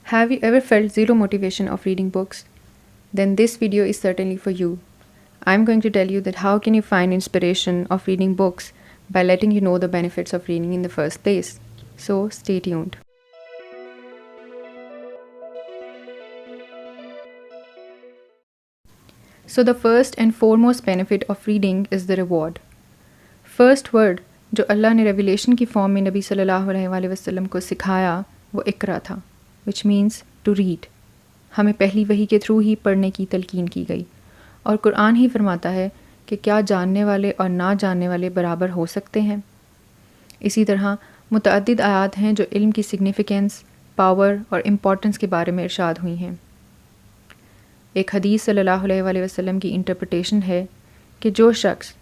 Have you ever felt zero motivation of reading books? Then this video is certainly for you. I'm going to tell you that how can you find inspiration of reading books by letting you know the benefits of reading in the first place. So stay tuned. So the first and foremost benefit of reading is the reward. First word जो अल्लाह ने revelation की form में नबी सल्लल्लाहु अलैहि वसल्लम को सिखाया वो इकरा था, विच मीन्स टू रीड. हमें पहली वही के थ्रू ही पढ़ने की तलकीन की गई और कुरान ही फरमाता है कि क्या जानने वाले और ना जानने वाले बराबर हो सकते हैं. इसी तरह मुतअद्दिद आयात हैं जो इल्म की सिग्निफिकेंस, पावर और इम्पोर्टेंस के बारे में इरशाद हुई हैं. एक हदीस सल्लल्लाहु अलैहि वसल्लम की इंटरप्रिटेशन है कि जो शख्स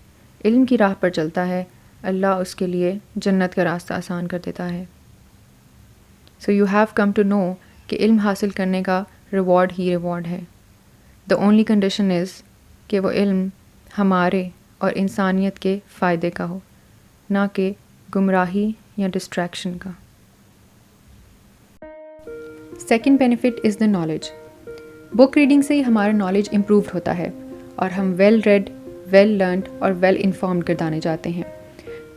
इल्म की राह पर चलता है अल्लाह उसके लिए जन्नत का रास्ता आसान कर देता है. So you have come to know कि इल्म हासिल करने का रिवॉर्ड ही रिवॉर्ड है. द ओनली कंडीशन इज़ कि वो इल्म हमारे और इंसानियत के फ़ायदे का हो, ना कि गुमराही या डिस्ट्रैक्शन का. Second benefit is the knowledge. Book reading से ही हमारा नॉलेज इम्प्रूव होता है और हम वेल रेड, वेल लर्नड और वेल इन्फॉर्म्ड गर्दाने जाते हैं.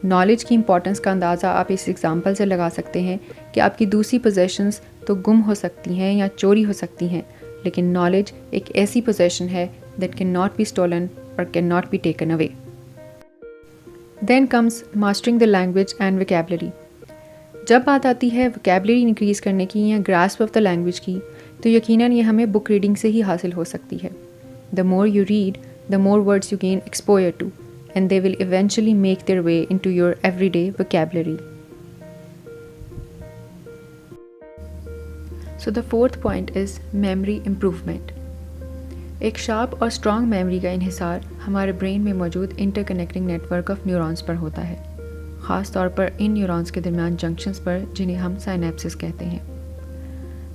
नॉलेज की इंपॉर्टेंस का अंदाज़ा आप इस एग्ज़ाम्पल से लगा सकते हैं कि आपकी दूसरी पोजेशंस तो गुम हो सकती हैं या चोरी हो सकती हैं, लेकिन नॉलेज एक ऐसी पोजेशन है that can not be stolen or can not be taken away. Then comes mastering the language and vocabulary. जब बात आती है वोकैबुलरी इंक्रीज़ करने की या ग्रास्प ऑफ द लैंग्वेज की, तो यकीनन ये हमें बुक रीडिंग से ही हासिल हो सकती है. The more you read, the more words you gain exposure to, and they will eventually make their way into your everyday vocabulary. So the fourth point is memory improvement. एक sharp और strong memory का इन्हिसार हमारे brain में मौजूद interconnecting network of neurons पर होता है, ख़ास तौर पर इन न्यूरॉन्स के दरमियान जंक्शंस पर जिन्हें हम साइनेप्सिस कहते हैं.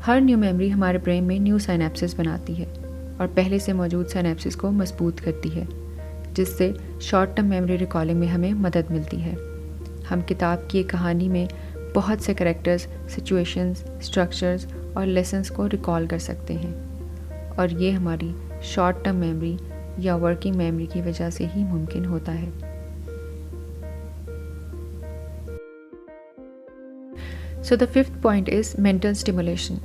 हर न्यू मेमोरी हमारे ब्रेन में न्यू साइनेप्सिस बनाती है और पहले से मौजूद साइनेप्सिस को मजबूत करती है, जिससे शॉर्ट टर्म मेमोरी रिकॉलिंग में हमें मदद मिलती है. हम किताब की एक कहानी में बहुत से कैरेक्टर्स, सिचुएशंस, स्ट्रक्चर्स और लेसन्स को रिकॉल कर सकते हैं और ये हमारी शॉर्ट टर्म मेमोरी या वर्किंग मेमोरी की वजह से ही मुमकिन होता है. So the fifth point is mental stimulation.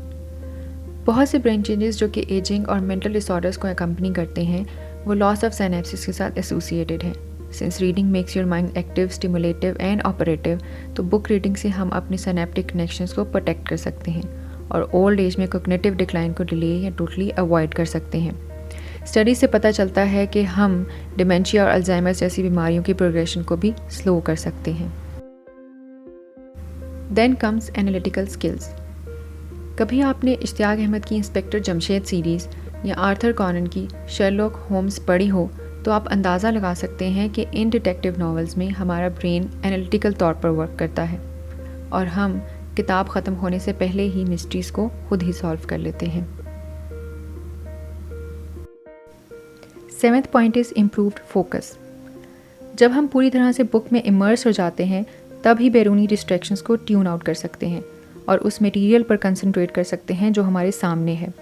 बहुत से ब्रेन चेंजेस जो कि एजिंग और मेंटल डिसऑर्डर्स को अकम्पनी करते हैं वो लॉस ऑफ साइनेप्सिस के साथ एसोसिएटेड है. Since reading makes your mind active, stimulative and operative, तो बुक रीडिंग से हम अपने साइनेप्टिक कनेक्शंस को प्रोटेक्ट कर सकते हैं और ओल्ड एज में कॉग्निटिव डिक्लाइन को डिले या टोटली अवॉइड कर सकते हैं. स्टडी से पता चलता है कि हम डिमेंशिया और अल्जाइमर्स जैसी बीमारियों की प्रोग्रेशन को भी स्लो कर सकते हैं. Then comes analytical skills. कभी आपने इश्तियाक अहमद की इंस्पेक्टर जमशेद सीरीज़ या आर्थर कॉनन की शर्लॉक होम्स पढ़ी हो तो आप अंदाज़ा लगा सकते हैं कि इन डिटेक्टिव नॉवेल्स में हमारा ब्रेन एनालिटिकल तौर पर वर्क करता है और हम किताब ख़त्म होने से पहले ही मिस्ट्रीज़ को खुद ही सॉल्व कर लेते हैं. Seventh point is improved focus. जब हम पूरी तरह से बुक में इमर्स हो जाते हैं तब ही बैरूनी डिस्ट्रैक्शंस को ट्यून आउट कर सकते हैं और उस मटेरियल पर कंसंट्रेट कर सकते हैं जो हमारे सामने है.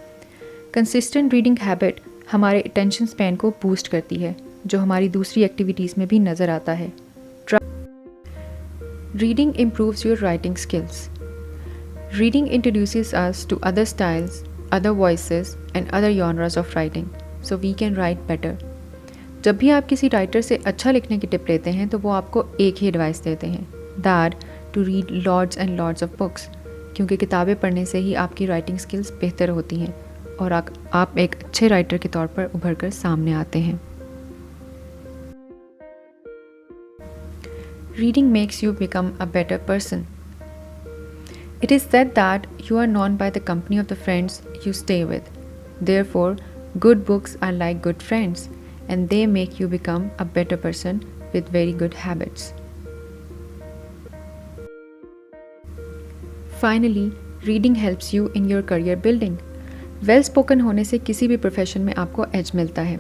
कंसिस्टेंट रीडिंग हैबिट हमारे अटेंशन स्पैन को बूस्ट करती है, जो हमारी दूसरी एक्टिविटीज़ में भी नज़र आता है. Reading improves your writing skills. Reading introduces us to other styles, other voices and other genres of writing, so we can write better. जब भी आप किसी राइटर से अच्छा लिखने की टिप लेते हैं तो वो आपको एक ही एडवाइस देते हैं, that to read loads and loads of books, क्योंकि किताबें पढ़ने से ही आपकी राइटिंग स्किल्स बेहतर होती हैं और आप एक अच्छे राइटर के तौर पर उभर कर सामने आते हैं. Reading makes you become a better person. It is said that you are known by the company of the friends you stay with. Therefore good books are like good friends and they make you become a better person with very good habits. Finally, reading helps you in your career building. Well spoken होने से किसी भी profession में आपको as मिलता है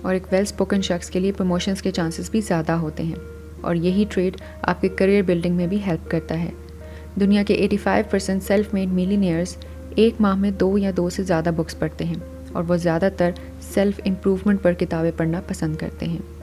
और एक वेल स्पोकन शख्स के लिए प्रमोशंस के चांसेस भी ज़्यादा होते हैं और यही ट्रेड आपके करियर बिल्डिंग में भी हेल्प करता है. दुनिया के 85% सेल्फ मेड मिलीनियर्स ایک ماہ میں 2 یا 2 سے زیادہ بکس پڑھتے ہیں اور وہ زیادہ تر سیلف امپروومنٹ پر کتابیں پڑھنا پسند کرتے ہیں۔